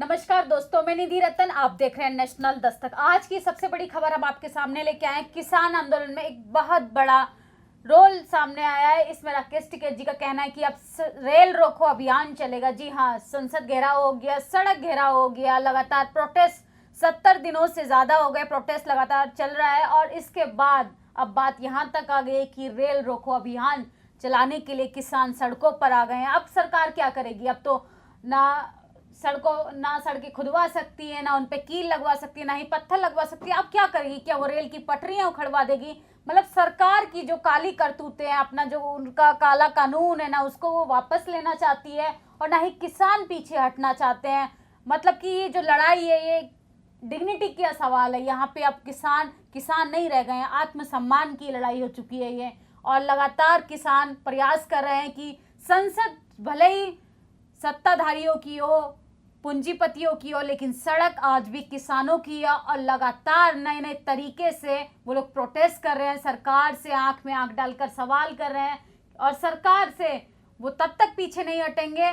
नमस्कार दोस्तों, मैं निधि रतन, आप देख रहे हैं नेशनल दस्तक। आज की सबसे बड़ी खबर हम आपके सामने लेके आए। किसान आंदोलन में एक बहुत बड़ा रोल सामने आया है। इसमें राकेश टिकैत जी का कहना है कि अब रेल रोको अभियान चलेगा। जी हाँ, संसद घेराव हो गया, सड़क घेराव हो गया, लगातार प्रोटेस्ट 70 दिनों से ज्यादा हो गए, प्रोटेस्ट लगातार चल रहा है। और इसके बाद अब बात यहाँ तक आ गई कि रेल रोको अभियान चलाने के लिए किसान सड़कों पर आ गए हैं। अब सरकार क्या करेगी? अब तो ना सड़कें खुदवा सकती है, ना उन पे कील लगवा सकती है, ना ही पत्थर लगवा सकती है। अब क्या करेगी? क्या वो रेल की पटरियां उखड़वा देगी? मतलब सरकार की जो काली करतूतें हैं, अपना जो उनका काला कानून है ना, उसको वो वापस लेना चाहती है और ना ही किसान पीछे हटना चाहते हैं। मतलब कि ये जो लड़ाई है, ये डिग्निटी का सवाल है। यहाँ पे अब किसान नहीं रह गए हैं, आत्मसम्मान की लड़ाई हो चुकी है ये। और लगातार किसान प्रयास कर रहे हैं कि संसद भले ही सत्ताधारियों की हो, पूंजीपतियों की हो, लेकिन सड़क आज भी किसानों की है। और लगातार नए नए तरीके से वो लोग प्रोटेस्ट कर रहे हैं, सरकार से आंख में आंख डालकर सवाल कर रहे हैं। और सरकार से वो तब तक पीछे नहीं हटेंगे।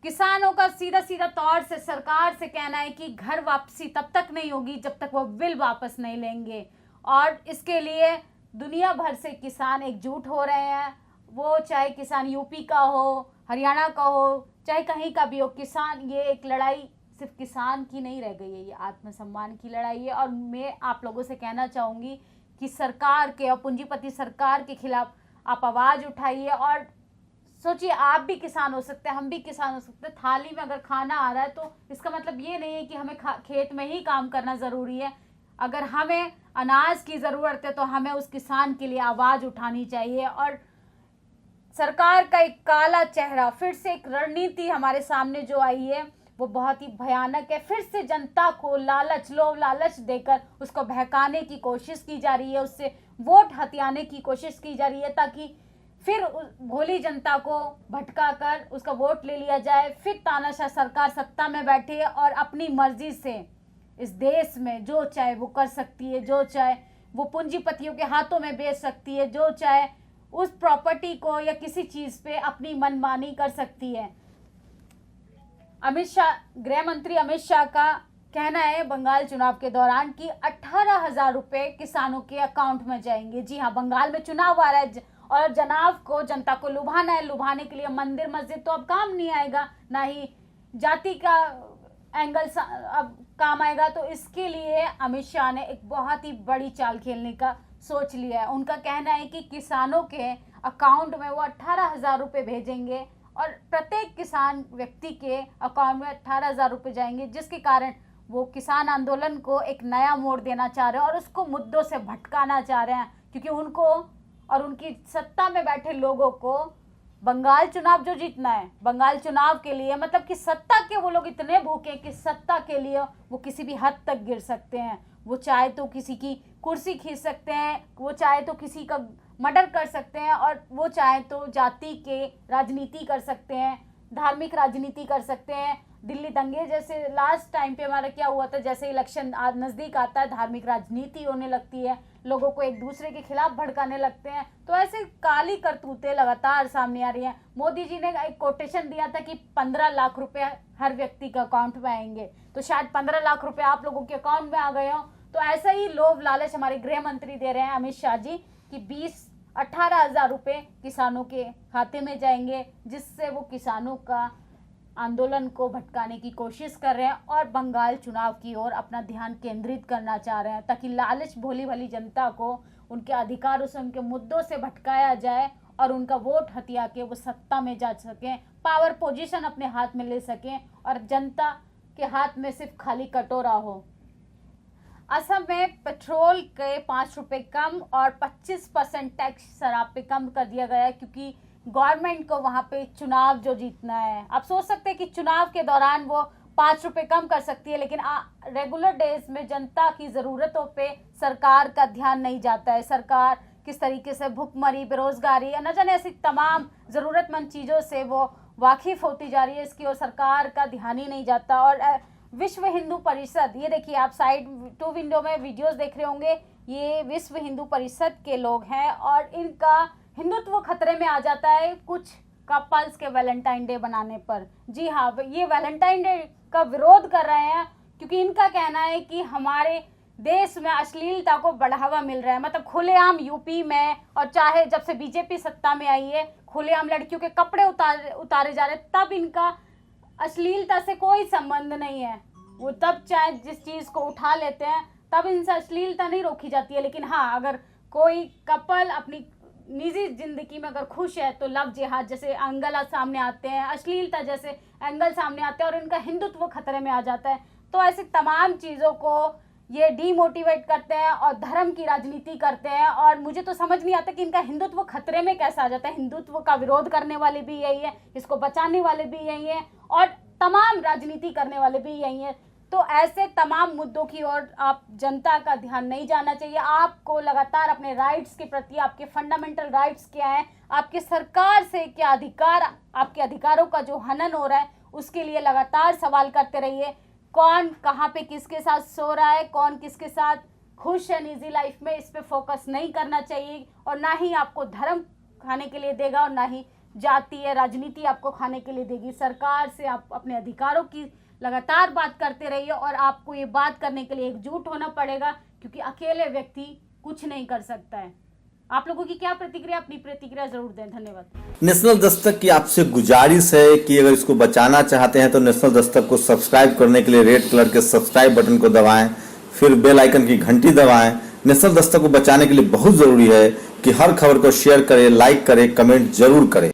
किसानों का सीधा सीधा तौर से सरकार से कहना है कि घर वापसी तब तक नहीं होगी जब तक वो बिल वापस नहीं लेंगे। और इसके लिए दुनिया भर से किसान एकजुट हो रहे हैं। वो चाहे किसान यूपी का हो, हरियाणा का हो, चाहे कहीं का भी हो, किसान, ये एक लड़ाई सिर्फ किसान की नहीं रह गई है, ये आत्मसम्मान की लड़ाई है। और मैं आप लोगों से कहना चाहूँगी कि सरकार के और पूंजीपति सरकार के खिलाफ आप आवाज़ उठाइए। और सोचिए, आप भी किसान हो सकते हैं, हम भी किसान हो सकते हैं। थाली में अगर खाना आ रहा है तो इसका मतलब ये नहीं है कि हमें खेत में ही काम करना ज़रूरी है। अगर हमें अनाज की ज़रूरत है तो हमें उस किसान के लिए आवाज़ उठानी चाहिए। और सरकार का एक काला चेहरा, फिर से एक रणनीति हमारे सामने जो आई है वो बहुत ही भयानक है। फिर से जनता को लोभ लालच देकर उसको बहकाने की कोशिश की जा रही है, उससे वोट हथियाने की कोशिश की जा रही है, ताकि फिर भोली जनता को भटका कर उसका वोट ले लिया जाए। फिर तानाशाह सरकार सत्ता में बैठे और अपनी मर्जी से इस देश में जो चाहे वो कर सकती है, जो चाहे वो पूंजीपतियों के हाथों में बेच सकती है, जो चाहे उस प्रॉपर्टी को या किसी चीज पे अपनी मनमानी कर सकती है। गृह मंत्री अमित शाह का कहना है बंगाल चुनाव के दौरान कि 18,000 रुपए किसानों के अकाउंट में जाएंगे। जी हाँ, बंगाल में चुनाव आ रहा है और जनता को लुभाना है। लुभाने के लिए मंदिर मस्जिद तो अब काम नहीं आएगा, ना ही जाति का एंगल अब काम आएगा। तो इसके लिए अमित शाह ने एक बहुत ही बड़ी चाल खेलने का सोच लिया है। उनका कहना है कि किसानों के अकाउंट में वो 18,000 रुपये भेजेंगे और प्रत्येक किसान व्यक्ति के अकाउंट में 18,000 रुपये जाएंगे, जिसके कारण वो किसान आंदोलन को एक नया मोड़ देना चाह रहे हैं और उसको मुद्दों से भटकाना चाह रहे हैं। क्योंकि उनको और उनकी सत्ता में बैठे लोगों को बंगाल चुनाव जो जीतना है, बंगाल चुनाव के लिए मतलब कि सत्ता के वो लोग इतने भूखे कि सत्ता के लिए वो किसी भी हद तक गिर सकते हैं। वो चाहे तो किसी की कुर्सी खींच सकते हैं, वो चाहे तो किसी का मर्डर कर सकते हैं, और वो चाहे तो जाति के राजनीति कर सकते हैं, धार्मिक राजनीति कर सकते हैं। दिल्ली दंगे जैसे लास्ट टाइम पे हमारा क्या हुआ था, जैसे इलेक्शन नज़दीक आता है धार्मिक राजनीति होने लगती है, लोगों को एक दूसरे के खिलाफ भड़काने लगते हैं। तो ऐसे काली करतूतें लगातार सामने आ रही हैं। मोदी जी ने एक कोटेशन दिया था कि 15 लाख रुपए हर व्यक्ति के अकाउंट में आएंगे, तो शायद 15 लाख रुपए आप लोगों के अकाउंट में आ गए हो। तो ऐसा ही लोभ लालच हमारे गृह मंत्री दे रहे हैं अमित शाह जी कि 18,000 रुपये किसानों के खाते में जाएंगे, जिससे वो किसानों का आंदोलन को भटकाने की कोशिश कर रहे हैं और बंगाल चुनाव की ओर अपना ध्यान केंद्रित करना चाह रहे हैं, ताकि लालच भोली भाली जनता को उनके अधिकारों से, उनके मुद्दों से भटकाया जाए और उनका वोट हथिया के वो सत्ता में जा सकें, पावर पोजीशन अपने हाथ में ले सकें और जनता के हाथ में सिर्फ खाली कटोरा हो। असम में पेट्रोल के 5 रुपये कम और 25% टैक्स शराब पे कम कर दिया गया है, क्योंकि गवर्नमेंट को वहाँ पे चुनाव जो जीतना है। आप सोच सकते हैं कि चुनाव के दौरान वो 5 रुपये कम कर सकती है, लेकिन रेगुलर डेज में जनता की ज़रूरतों पे सरकार का ध्यान नहीं जाता है। सरकार किस तरीके से भुखमरी, बेरोजगारी या न जाने ऐसी तमाम ज़रूरतमंद चीज़ों से वो वाकिफ़ होती जा रही है, इसकी ओर सरकार का ध्यान ही नहीं जाता। और विश्व हिंदू परिषद, ये देखिए आप साइड 2 विंडो में वीडियोस देख रहे होंगे, ये विश्व हिंदू परिषद के लोग हैं और इनका हिंदुत्व खतरे में आ जाता है कुछ कपल्स के वैलेंटाइन डे बनाने पर। जी हाँ, ये वैलेंटाइन डे का विरोध कर रहे हैं क्योंकि इनका कहना है कि हमारे देश में अश्लीलता को बढ़ावा मिल रहा है। मतलब खुलेआम यूपी में, और चाहे जब से बीजेपी सत्ता में आई है, खुलेआम लड़कियों के कपड़े उतारे जा रहे, तब इनका अश्लीलता से कोई संबंध नहीं है। वो तब चाहे जिस चीज़ को उठा लेते हैं, तब इनसे अश्लीलता नहीं रोकी जाती है। लेकिन हाँ, अगर कोई कपल अपनी निजी जिंदगी में अगर खुश है तो लव जिहाद जैसे एंगल सामने आते हैं, अश्लीलता जैसे एंगल सामने आते हैं और इनका हिंदुत्व खतरे में आ जाता है। तो ऐसी तमाम चीज़ों को ये डीमोटिवेट करते हैं और धर्म की राजनीति करते हैं। और मुझे तो समझ नहीं आता कि इनका हिंदुत्व खतरे में कैसे आ जाता है। हिंदुत्व का विरोध करने वाले भी यही है, इसको बचाने वाले भी यही है, और तमाम राजनीति करने वाले भी यही है। तो ऐसे तमाम मुद्दों की ओर आप जनता का ध्यान नहीं जाना चाहिए। आपको लगातार अपने राइट्स के प्रति, आपके फंडामेंटल राइट्स क्या है, आपकी सरकार से क्या अधिकार, आपके अधिकारों का जो हनन हो रहा है, उसके लिए लगातार सवाल करते रहिए। कौन कहाँ पे किसके साथ सो रहा है, कौन किसके साथ खुश है निजी लाइफ में, इस पे फोकस नहीं करना चाहिए। और ना ही आपको धर्म खाने के लिए देगा और ना ही जातीय राजनीति आपको खाने के लिए देगी। सरकार से आप अपने अधिकारों की लगातार बात करते रहिए और आपको ये बात करने के लिए एकजुट होना पड़ेगा, क्योंकि अकेले व्यक्ति कुछ नहीं कर सकता है। आप लोगों की क्या प्रतिक्रिया, अपनी प्रतिक्रिया जरूर दें। धन्यवाद। नेशनल दस्तक की आपसे गुजारिश है कि अगर इसको बचाना चाहते हैं तो नेशनल दस्तक को सब्सक्राइब करने के लिए रेड कलर के सब्सक्राइब बटन को दबाएं, फिर बेल आइकन की घंटी दबाएं। नेशनल दस्तक को बचाने के लिए बहुत जरूरी है कि हर खबर को शेयर करें, लाइक करें, कमेंट जरूर करें।